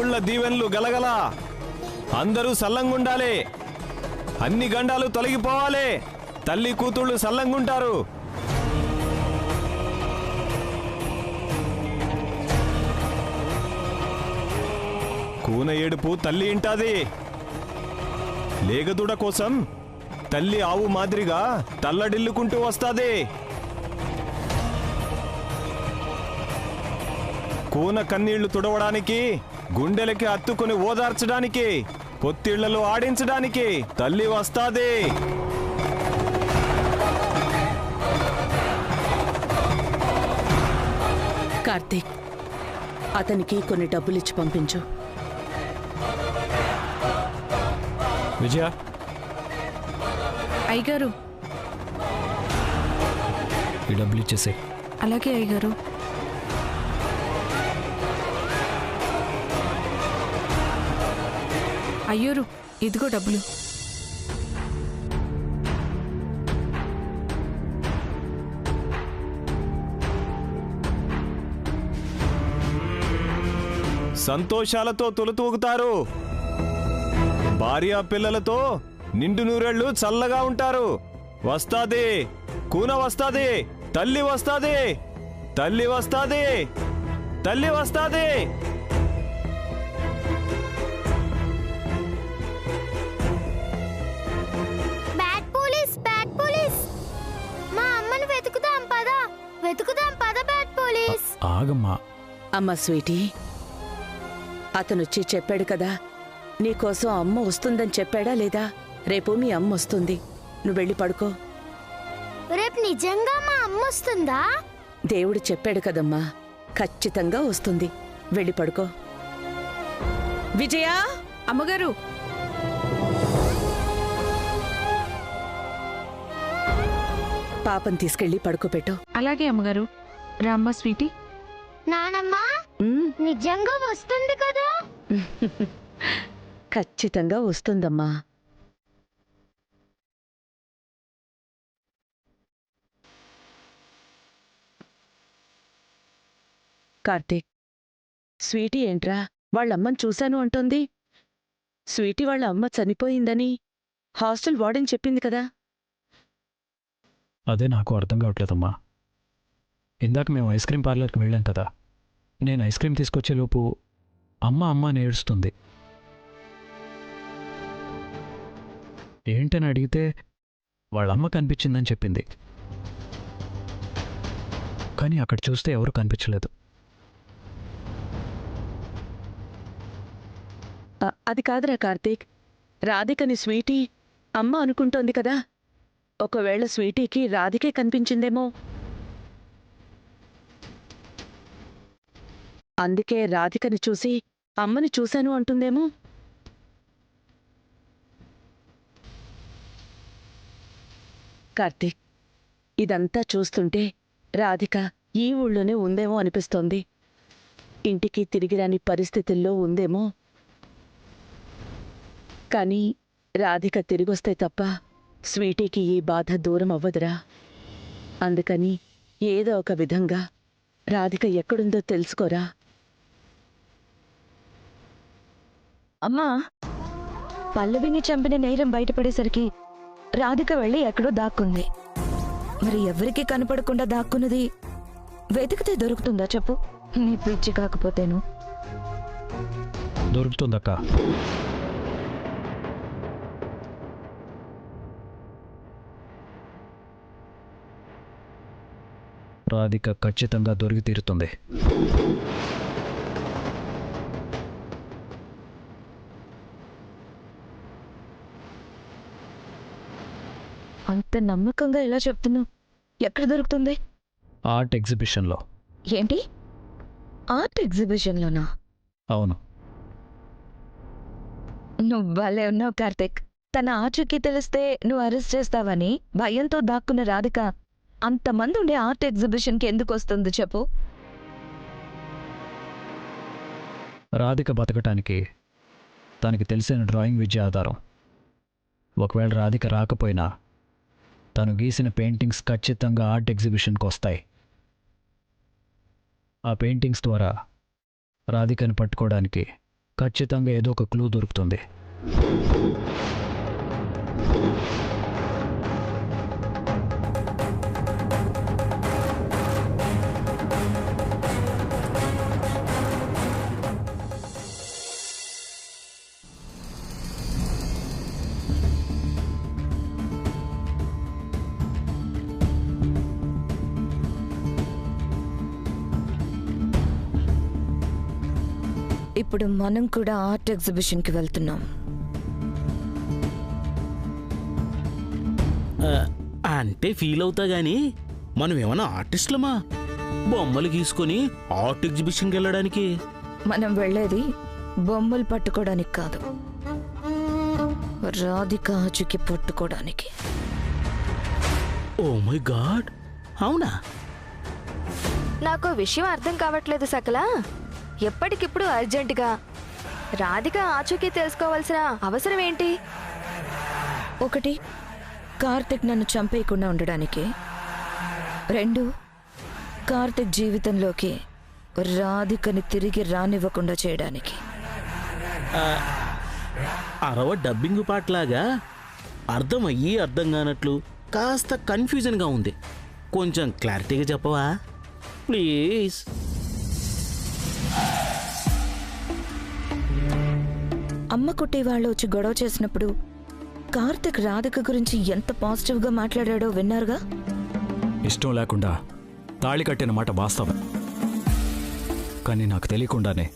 దేవుళ్ళ దీవెనలు గలగల. అందరూ సల్లంగుండాలి. అన్ని గండాలు తొలగిపోవాలి. తల్లి కూతుళ్ళు సల్లంగుంటారు. కూన ఏడుపు తల్లి ఇంటాది. లేగదూడ కోసం తల్లి ఆవు మాదిరిగా తల్లడిల్లుకుంటూ వస్తాది. కూన కన్నీళ్లు తుడవడానికి, గుండెలకి అత్తుకుని ఓదార్చడానికి, పొత్తిళ్లలో ఆడించడానికి తల్లి వస్తాది. కార్తీక్, అతనికి కొన్ని డబ్బులిచ్చి పంపించు. విజయ, అయ్యగారు ఈ డబ్బులు ఇచ్చేసే. అలాగే అయ్యగారు. అయ్యూరు, ఇదిగో డబ్బులు. సంతోషాలతో తొలుతూగుతారు. భార్యా పిల్లలతో నిండు నూరేళ్లు చల్లగా ఉంటారు. వస్తాది, కూన వస్తాది, తల్లి వస్తాది, తల్లి వస్తాది, తల్లి వస్తాది. Bad police, bad police. మా అమ్మను వెతుకుదాం పద, వెతుకుదాం పద బ్యాడ్ పోలీస్. ఆగమ్మా. అమ్మ స్వీటీ, అతనొచ్చి చెప్పాడు కదా, నీకోసం అమ్మ వస్తుందని చెప్పాడా లేదా? రేపు మీ అమ్మ వస్తుంది, నువ్వు వెళ్ళి పడుకో. రేపు నిజంగా మా అమ్మ వస్తుందా? దేవుడు చెప్పాడు కదమ్మా, ఖచ్చితంగా వస్తుంది. వెళ్ళి పడుకో. విజయా! అమ్మగారు, పాపం తీసుకెళ్ళి పడుకోబెట్టు. అలాగే అమ్మగారు. రామ్మ స్వీటీ. నానమ్మ నిజంగా వస్తుంది కదా? ఖచ్చితంగా వస్తుందమ్మా. కార్తీక్, స్వీటీ ఏంట్రా వాళ్ళమ్మని చూశాను అంటోంది? స్వీటీ వాళ్ళ అమ్మ చనిపోయిందని హాస్టల్ వార్డెన్ చెప్పింది కదా? అదే నాకు అర్థం కావట్లేదమ్మా. ఇందాక మేము ఐస్ క్రీమ్ పార్లర్కి వెళ్ళాం కదా, నేను ఐస్ క్రీమ్ తీసుకొచ్చేలోపు అమ్మ అమ్మ అని ఏడుస్తుంది. ఏంటని అడిగితే వాళ్ళమ్మ కనిపించిందని చెప్పింది. కానీ అక్కడ చూస్తే ఎవరు కనిపించలేదు. అది కాదురా కార్తీక్, రాధికని స్వీటీ అమ్మ అనుకుంటోంది కదా, ఒకవేళ స్వీటీకి రాధికే కనిపించిందేమో. అందుకే రాధికని చూసి అమ్మని చూశాను అంటుందేమో. కార్తీక్, ఇదంతా చూస్తుంటే రాధిక ఈ ఊళ్ళోనే ఉందేమో అనిపిస్తోంది. ఇంటికి తిరిగిరాని పరిస్థితుల్లో ఉందేమో. కానీ రాధిక తిరిగొస్తే తప్ప స్వీటీకి ఈ బాధ దూరం అవ్వదురా. అందుకని ఏదో ఒక విధంగా రాధిక ఎక్కడుందో తెలుసుకోరా. అమ్మా, పల్లవిని చంపిన నేరం బయటపడేసరికి రాధిక వెళ్ళి ఎక్కడో దాక్కుంది. మరి ఎవరికి కనపడకుండా దాక్కున్నది వెతికితే దొరుకుతుందా చెప్పు? నీ పిచ్చి కాకపోతేను. దొరుకుతుందక్క. రాధిక ఖచ్చితంగా దొరికి తీరుతుంది. అంత నమ్మకంగా ఎలా చెప్తున్నావు? ఎక్కడ దొరుకుతుంది? ఆర్ట్ ఎగ్జిబిషన్లో. ఏంటి, ఆర్ట్ ఎగ్జిబిషన్లోనా? అవును. నువ్వు భలే ఉన్నావు కార్తిక్. తన ఆచూకీ తెలిస్తే నువ్వు అరెస్ట్ చేస్తావని భయంతో దాక్కున్న రాధిక అంతమంది ఉండే ఆర్ట్ ఎగ్జిబిషన్కి ఎందుకు వస్తుంది చెప్పు? రాధిక బతకటానికి తనకి తెలిసిన డ్రాయింగ్ విద్య ఆధారం. ఒకవేళ రాధిక రాకపోయినా తను గీసిన పెయింటింగ్స్ ఖచ్చితంగా ఆర్ట్ ఎగ్జిబిషన్కి వస్తాయి. ఆ పెయింటింగ్స్ ద్వారా రాధికని పట్టుకోవడానికి ఖచ్చితంగా ఏదో ఒక క్లూ దొరుకుతుంది. ఇప్పుడు మనం కూడా ఆర్ట్ ఎగ్జిబిషన్కి వెళ్తున్నాం. అంటే ఫీల్ అవుతా గాని మనం ఏమన్నా ఆర్టిస్టులమా బొమ్మలు గీసుకొని ఆర్ట్ ఎగ్జిబిషన్కి వెళ్ళడానికి? మనం వెళ్ళేది బొమ్మలు పట్టుకోవడానికి కాదు, రాధిక ఆచూకీ పట్టుకోవడానికి. ఓ మై గాడ్, అవునా? నాకు విషయం అర్థం కావట్లేదు సకల. ఎప్పటికిప్పుడు అర్జెంటుగా రాధిక ఆచూకీ తెలుసుకోవాల్సిన అవసరం ఏంటి? ఒకటి, కార్తిక్ నన్ను చంపేయకుండా ఉండడానికి. 2, కార్తిక్ జీవితంలోకి రాధికని తిరిగి రానివ్వకుండా చేయడానికి. అరవ డబ్బింగ్ పాటలాగా అర్థమయ్యి అర్థం కానట్లు కాస్త కన్ఫ్యూజన్గా ఉంది. కొంచెం క్లారిటీగా చెప్పవా ప్లీజ్? అమ్మ కొట్టే వాళ్ళు వచ్చి గొడవ చేసినప్పుడు కార్తిక్ రాధిక గురించి ఎంత పాజిటివ్గా మాట్లాడాడో విన్నారుగా. ఇష్టం లేకుండా తాళి కట్టిన మాట వాస్తవం, కానీ నాకు తెలియకుండానే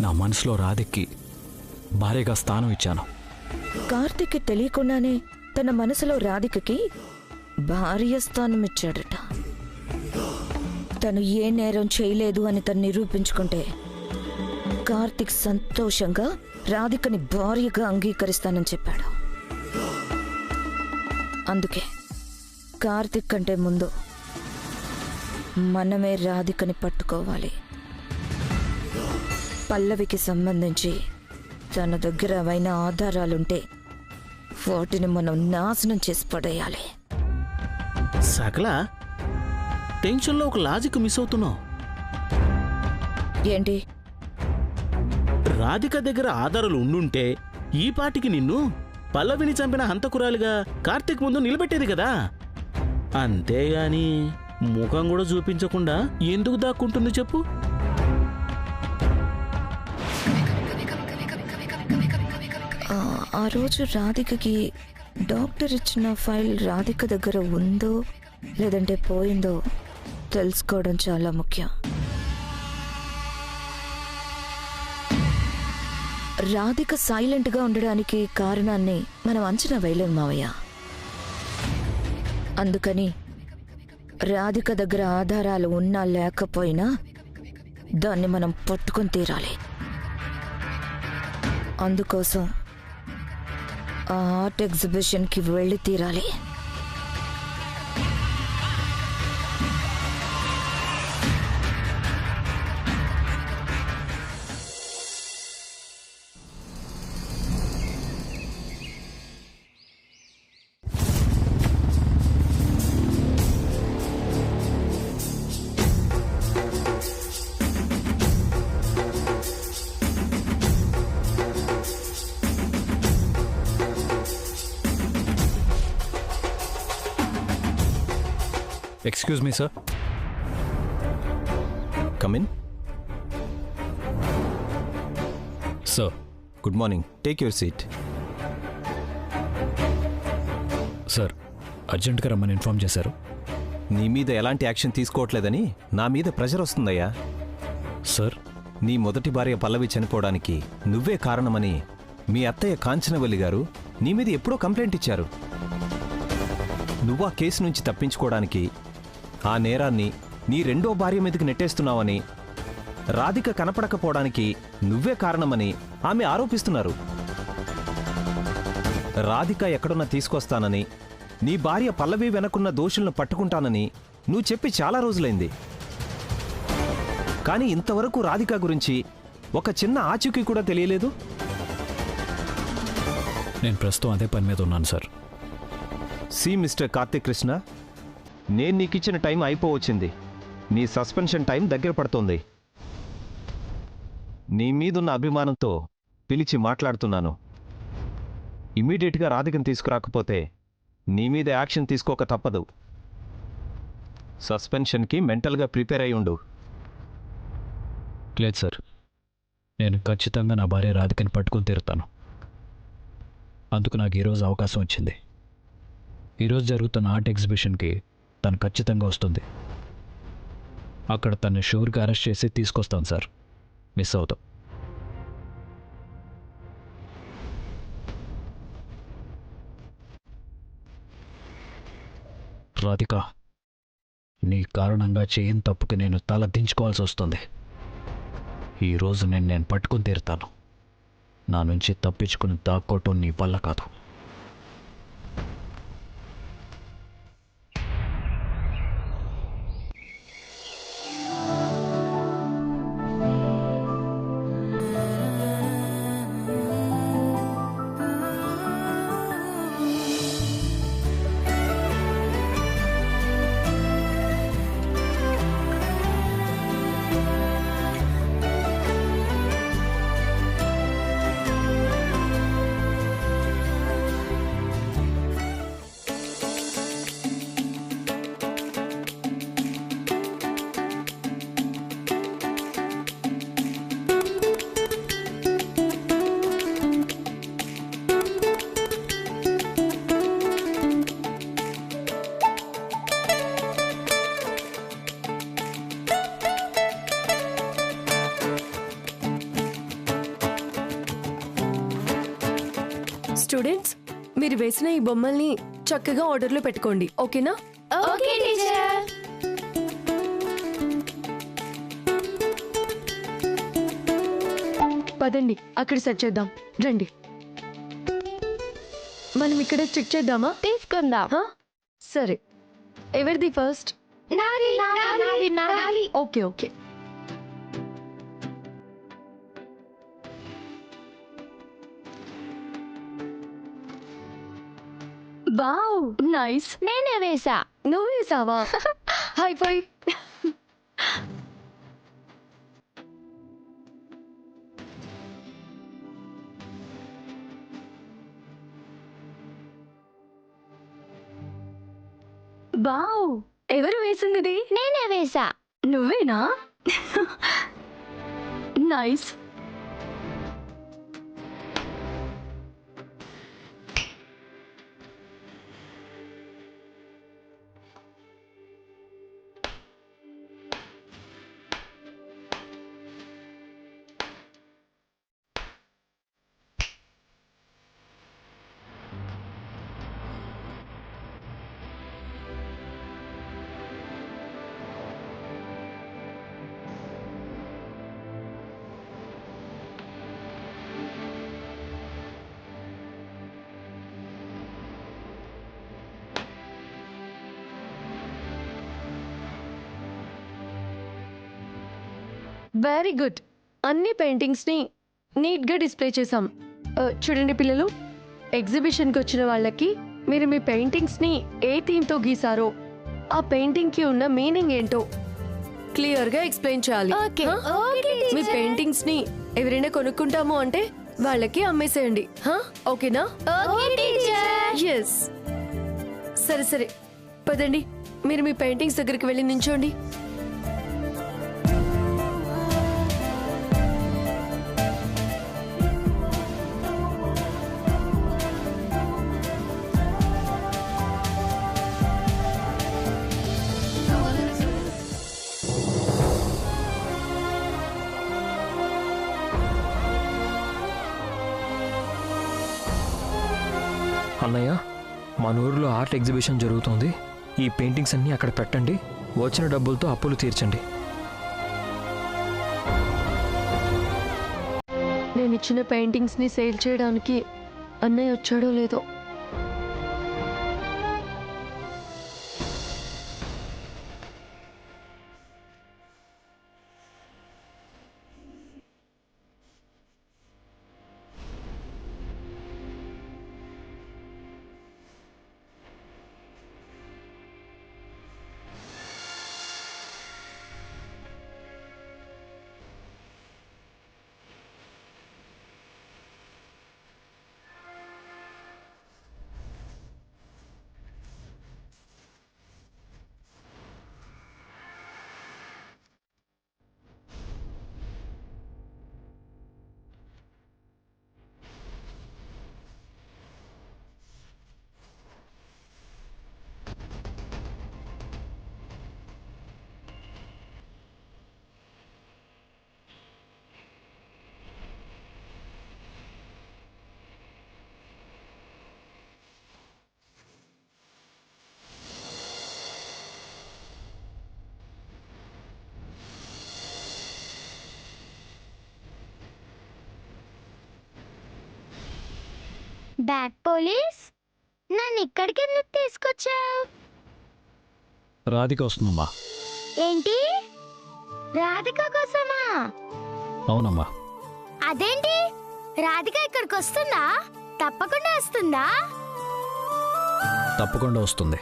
నా మనసులో రాధిక్కి భారీగా స్థానం ఇచ్చాను. కార్తిక్కి తెలియకుండానే తన మనసులో రాధికకి భార్య స్థానం ఇచ్చాడట. తను ఏ నేరం చేయలేదు అని తను నిరూపించుకుంటే కార్తిక్ సంతోషంగా రాధికని భార్యగా అంగీకరిస్తానని చెప్పాడు. అందుకే కార్తిక్ కంటే ముందు మనమే రాధికని పట్టుకోవాలి. పల్లవికి సంబంధించి తన దగ్గర అయిన ఆధారాలుంటే వాటిని మనం నాశనం చేసి పడేయాలి. సకల టెన్షన్లో ఒక లాజిక్ మిస్ అవుతున్నావు. ఏంటి? రాధిక దగ్గర ఆధారాలు ఉండుంటే ఈ పాటికి నిన్ను పల్లవిని చంపిన హంతకురాలిగా కార్తిక్ ముందు నిలబెట్టేది కదా. అంతేగాని ముఖం కూడా చూపించకుండా ఎందుకు దాక్కుంటుంది చెప్పు? ఆ రోజు రాధికకి డాక్టర్ ఇచ్చిన ఫైల్ రాధిక దగ్గర ఉందో లేదంటే పోయిందో తెలుసుకోవడం చాలా ముఖ్యం. రాధిక సైలెంట్గా ఉండడానికి కారణాన్ని మనం అంచనా వేయలేం మావయ్య. అందుకని రాధిక దగ్గర ఆధారాలు ఉన్నా లేకపోయినా దాన్ని మనం పట్టుకొని తీరాలి. అందుకోసం ఆ ఆర్ట్ ఎగ్జిబిషన్కి వెళ్ళి తీరాలి. Excuse me sir. Come in. Sir good morning. Take your seat. Sir, అర్జెంటుగా రమ్మని ఇన్ఫార్మ్ చేశారు. నీ మీద ఎలాంటి యాక్షన్ తీసుకోవట్లేదని నా మీద ప్రెషర్ వస్తుందయ్యా. సార్, నీ మొదటి భార్య పల్లవి చనిపోవడానికి నువ్వే కారణమని మీ అత్తయ్య కాంచనవల్లి గారు నీ మీద ఎప్పుడో కంప్లైంట్ ఇచ్చారు. నువ్వు ఆ కేసు నుంచి తప్పించుకోవడానికి ఆ నేరాన్ని నీ రెండో భార్య మీదకి నెట్టేస్తున్నావని, రాధిక కనపడకపోవడానికి నువ్వే కారణమని ఆమె ఆరోపిస్తున్నారు. రాధిక ఎక్కడున్నా తీసుకొస్తానని, నీ భార్య పల్లవి వెనకున్న దోషులను పట్టుకుంటానని నువ్వు చెప్పి చాలా రోజులైంది. కానీ ఇంతవరకు రాధిక గురించి ఒక చిన్న ఆచూకీ కూడా తెలియలేదు. నేను ప్రస్తుతం అదే పని మీద ఉన్నాను sir. See mister Karthik Krishna, నేను నీకిచ్చిన టైం అయిపోవచ్చింది. నీ సస్పెన్షన్ టైం దగ్గర పడుతోంది. నీ మీదున్న అభిమానంతో పిలిచి మాట్లాడుతున్నాను. ఇమీడియట్గా రాధికను తీసుకురాకపోతే నీ మీద యాక్షన్ తీసుకోక తప్పదు. సస్పెన్షన్కి మెంటల్గా ప్రిపేర్ అయి ఉండు. లేదు సార్, నేను ఖచ్చితంగా నా భార్య రాధికని పట్టుకుని తీరుతాను. అందుకు నాకు ఈరోజు అవకాశం వచ్చింది. ఈరోజు జరుగుతున్న ఆర్ట్ ఎగ్జిబిషన్కి తను ఖచ్చితంగా వస్తుంది. అక్కడ తను షూర్గా అరెస్ట్ చేసి తీసుకొస్తాను సార్. మిస్ అవుతాం. రాధిక, నీ కారణంగా చేయని తప్పుకి నేను తల దించుకోవాల్సి వస్తుంది. ఈరోజు నేను పట్టుకుని తీరుతాను. నా నుంచి తప్పించుకుని దాక్కోవటం నీ వల్ల కాదు. స్టూడెంట్స్, మీరు వేసిన ఈ బొమ్మల్ని చక్కగా ఆర్డర్లో పెట్టుకోండి. ఓకేనా? Okay teacher. పదండి, అక్కడ సెట్ చేద్దాం. రండి, మనం ఇక్కడ చెక్ చేద్దామా? తీసుకుందాం. హా? సరే, ఎవరిది first? Okay okay. Wow, nice. నేనే వేసా. నువ్వు వేసావా? హై ఫై. వావ్, ఎవరు వేసింది? నేనే వేసా. నువ్వేనా? నైస్. Very good. అన్ని పెయింటింగ్స్ని నీట్గా డిస్ప్లే చేసాం. చూడండి పిల్లలు, ఎగ్జిబిషన్కి వచ్చిన వాళ్ళకి మీరు మీ పెయింటింగ్స్ని ఏ థీమ్తో గీసారో ఆ పెయింటింగ్కి ఉన్న మీనింగ్ ఏంటో క్లియర్గా ఎక్స్ప్లెయిన్ చేయాలి. ఓకే హా? ఓకే మీ టీచర్. పెయింటింగ్స్ని ఎవరైనా కొనుక్కుంటాము అంటే వాళ్ళకి అమ్మేసేయండి. హా? ఓకేనా? Okay teacher. ఎస్. సరే సరే, పదండి, మీరు మీ పెయింటింగ్స్ దగ్గరికి వెళ్ళి నించోండి. అన్నయ్య, మన ఊరిలో ఆర్ట్ ఎగ్జిబిషన్ జరుగుతోంది. ఈ పెయింటింగ్స్ అన్నీ అక్కడ పెట్టండి. వచ్చిన డబ్బులతో అప్పులు తీర్చండి. నేను ఇచ్చిన పెయింటింగ్స్ని సేల్ చేయడానికి అన్నయ్య వచ్చాడో లేదో. బ్యాడ్ పోలీస్, నన్ను ఇక్కడికి ఎందుకు తీసుకొచ్చావు? రాధిక వస్తుందమ్మా. ఏంటి, రాధిక కోసమా? అవునమ్మా. అదేంటి, రాధిక ఇక్కడికి వస్తుందా? తప్పకుండా వస్తుందా? తప్పకుండా వస్తుంది.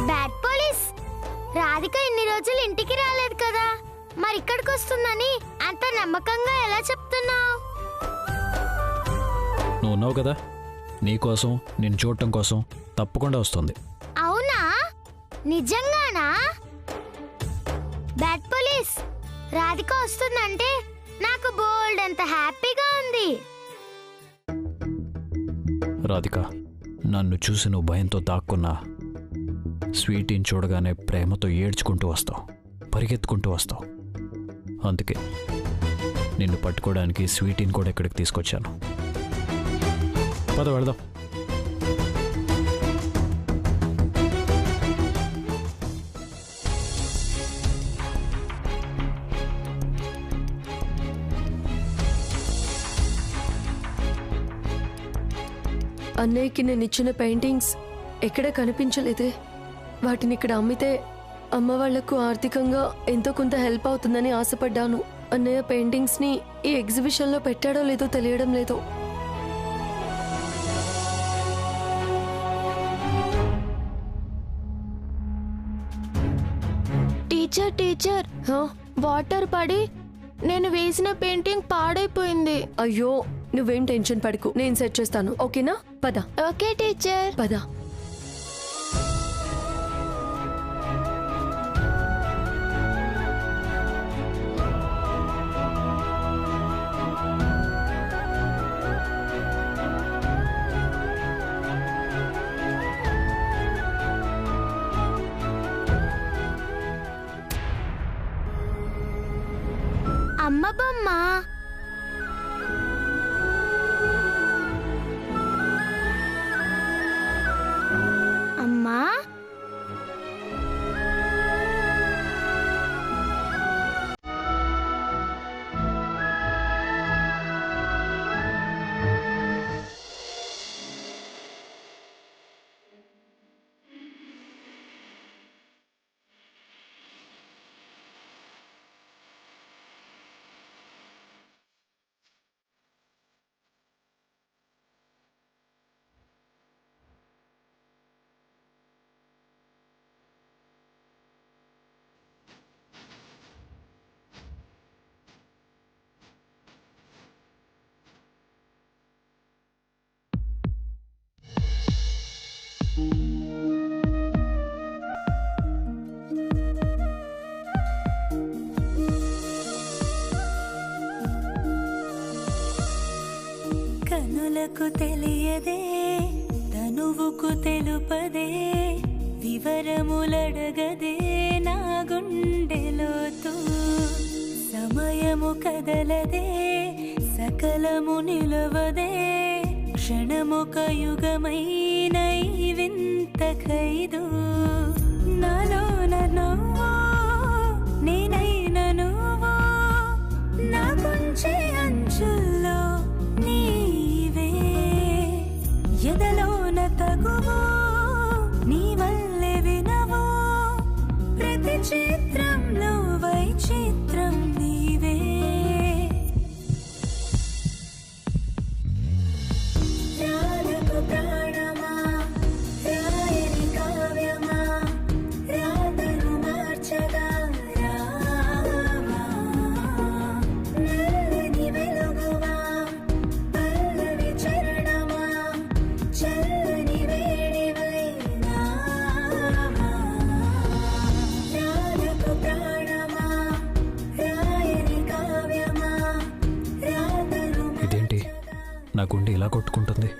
బ్యాడ్ పోలీస్, రాధిక ఇన్ని రోజులు ఇంటికి రాలేదు కదా, మరి ఇక్కడికి వస్తుందని అంత నమ్మకంగా ఎలా చెప్తున్నావు? నువ్వు ఉన్నావు కదా, నీకోసం నిన్ను చూడటం కోసం తప్పకుండా వస్తుంది. అవునా, నిజంగానా? బ్యాడ్ పోలీస్, రాధిక వస్తుందంటే నాకు బోల్డ్ అంత హ్యాపీగా ఉంది. రాధిక, నన్ను చూసి నువ్వు భయంతో దాక్కున్నా స్వీటీని చూడగానే ప్రేమతో ఏడ్చుకుంటూ వస్తావు, పరిగెత్తుకుంటూ వస్తావు. అందుకే నిన్ను పట్టుకోవడానికి స్వీటీని కూడా ఇక్కడికి తీసుకొచ్చాను. పద వెళదాం. అన్నయ్యకి నేను ఇచ్చిన పెయింటింగ్స్ ఎక్కడ కనిపించలేదే. వాటిని ఇక్కడ అమ్మితే అమ్మ వాళ్లకు ఆర్థికంగా ఎంతో కొంత హెల్ప్ అవుతుందని ఆశపడ్డాను. అన్నయ్య పెయింటింగ్స్ ని ఈ ఎగ్జిబిషన్ లో పెట్టాడో లేదో తెలియడం లేదు. టీచర్ టీచర్, వాటర్ పడి నేను వేసిన పెయింటింగ్ పాడైపోయింది. అయ్యో, నువ్వేం టెన్షన్ పడకు, నేను సెట్ చేస్తాను. ఓకేనా? పద. Okay teacher. పద. అమ్మ బొమ్మ. అమ్మా, కనులకు తెలియదే, తనువుకు తెలుపదే, వివరములడగదే నా గుండెలోతు. సమయము కదలదే, సకలము నిలవదే, క్షణమొక యుగమైన ఈ వింత ఖైదు. నాలోన నువ్వు, నేనైన నువ్వు, నా కొంచె అంచుల్లో నీవే. ఎదలోన తగువు, నీ వల్లే వినవు, ప్రతి చిత్రంలో వైచిత్రం నీవే. రాధకు ప్రాణమా, రాయని కావ్యమా, రాతను మార్చగా రావా. నల్లని వెలుగువా, పల్లవి చరణమా, చల్లని వేడివై నావా. రాధకు ప్రాణమా, రాయని కావ్యమా, రాతను ఇదేంటి, నా గుండె ఇలా కొట్టుకుంటుంది?